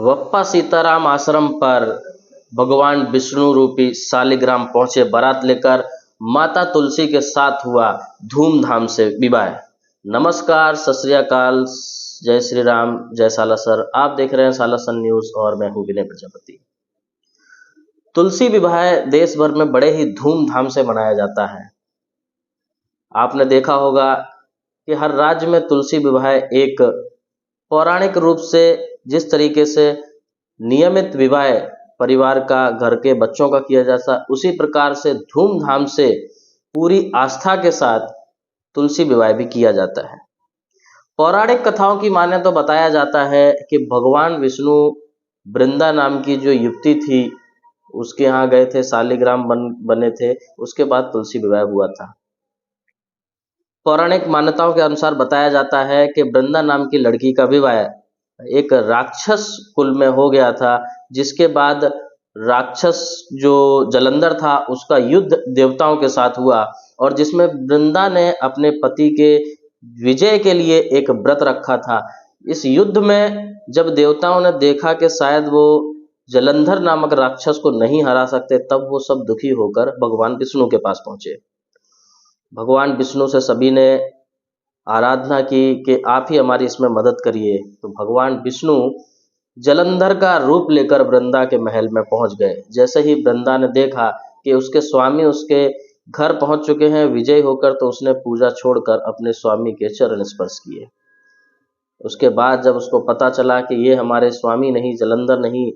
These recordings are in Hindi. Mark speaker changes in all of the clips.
Speaker 1: वप्पा सीताराम आश्रम पर भगवान विष्णु रूपी शालिग्राम पहुंचे बारात लेकर। माता तुलसी के साथ हुआ धूमधाम से विवाह। नमस्कार, सत श्री अकाल, जय श्री राम, जय सालासर। आप देख रहे हैं सालासर न्यूज और मैं हूं विनय प्रजापति। तुलसी विवाह देश भर में बड़े ही धूमधाम से मनाया जाता है। आपने देखा होगा कि हर राज्य में तुलसी विवाह एक पौराणिक रूप से जिस तरीके से नियमित विवाह परिवार का, घर के बच्चों का किया जाता, उसी प्रकार से धूमधाम से पूरी आस्था के साथ तुलसी विवाह भी किया जाता है। पौराणिक कथाओं की माने तो बताया जाता है कि भगवान विष्णु वृंदा नाम की जो युवती थी उसके यहाँ गए थे, शालिग्राम बने थे, उसके बाद तुलसी विवाह हुआ था। पौराणिक मान्यताओं के अनुसार बताया जाता है कि वृंदा नाम की लड़की का विवाह एक राक्षस कुल में हो गया था, जिसके बाद राक्षस जो जलंधर था उसका युद्ध देवताओं के साथ हुआ और जिसमें वृंदा ने अपने पति के विजय के लिए एक व्रत रखा था। इस युद्ध में जब देवताओं ने देखा कि शायद वो जलंधर नामक राक्षस को नहीं हरा सकते, तब वो सब दुखी होकर भगवान विष्णु के पास पहुंचे। भगवान विष्णु से सभी ने आराधना की कि आप ही हमारी इसमें मदद करिए। तो भगवान विष्णु जलंधर का रूप लेकर वृंदा के महल में पहुंच गए। जैसे ही वृंदा ने देखा कि उसके स्वामी उसके घर पहुंच चुके हैं विजय होकर, तो उसने पूजा छोड़कर अपने स्वामी के चरण स्पर्श किए। उसके बाद जब उसको पता चला कि ये हमारे स्वामी नहीं, जलंधर नहीं,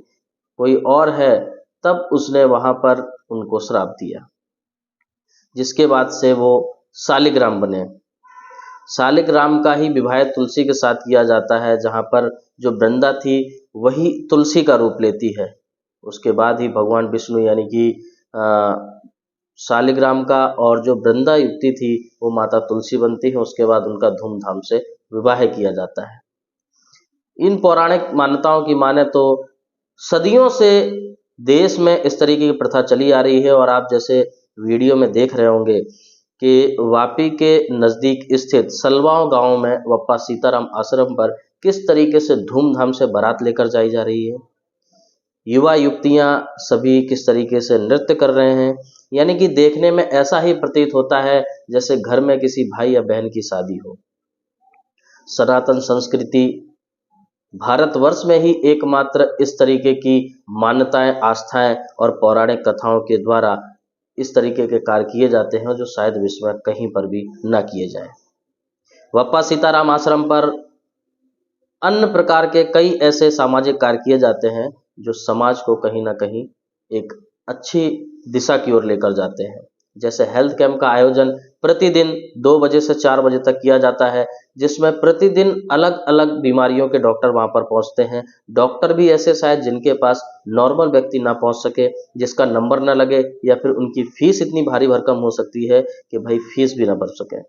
Speaker 1: कोई और है, तब उसने वहां पर उनको श्राप दिया, जिसके बाद से वो शालिग्राम बने। शालिग्राम का ही विवाह तुलसी के साथ किया जाता है, जहाँ पर जो वृंदा थी वही तुलसी का रूप लेती है। उसके बाद ही भगवान विष्णु यानी कि शालिग्राम का और जो वृंदा युक्ति थी वो माता तुलसी बनती है। उसके बाद उनका धूमधाम से विवाह किया जाता है। इन पौराणिक मान्यताओं की माने तो सदियों से देश में इस तरीके की प्रथा चली आ रही है और आप जैसे वीडियो में देख रहे होंगे कि वापी के नज़दीक स्थित सलवाओं गांव में वप्पा सीताराम आश्रम पर किस तरीके से धूमधाम से बारात लेकर जाई जा रही है। युवा युवतियां सभी किस तरीके से नृत्य कर रहे हैं, यानी कि देखने में ऐसा ही प्रतीत होता है जैसे घर में किसी भाई या बहन की शादी हो। सनातन संस्कृति भारतवर्ष में ही एकमात्र इस तरीके की मान्यताएं, आस्थाएं और पौराणिक कथाओं के द्वारा इस तरीके के कार्य किए जाते हैं जो शायद विश्व में कहीं पर भी ना किए जाएं। वप्पा सीताराम आश्रम पर अन्य प्रकार के कई ऐसे सामाजिक कार्य किए जाते हैं जो समाज को कहीं ना कहीं एक अच्छी दिशा की ओर लेकर जाते हैं। जैसे हेल्थ कैंप का आयोजन प्रतिदिन 2 बजे से 4 बजे तक किया जाता है, जिसमें प्रतिदिन अलग अलग बीमारियों के डॉक्टर वहां पर पहुंचते हैं। डॉक्टर भी ऐसे शायद जिनके पास नॉर्मल व्यक्ति ना पहुंच सके, जिसका नंबर ना लगे, या फिर उनकी फीस इतनी भारी भरकम हो सकती है कि भाई फीस भी ना भर सके।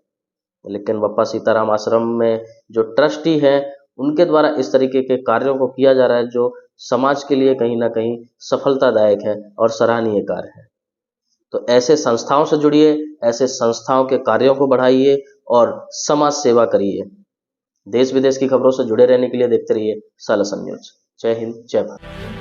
Speaker 1: लेकिन वप्पा सीताराम आश्रम में जो ट्रस्टी हैं उनके द्वारा इस तरीके के कार्यों को किया जा रहा है जो समाज के लिए कहीं ना कहीं सफलतादायक है और सराहनीय कार्य है। तो ऐसे संस्थाओं से जुड़िए, ऐसे संस्थाओं के कार्यों को बढ़ाइए और समाज सेवा करिए। देश विदेश की खबरों से जुड़े रहने के लिए देखते रहिए सालासर न्यूज। जय हिंद, जय भारत।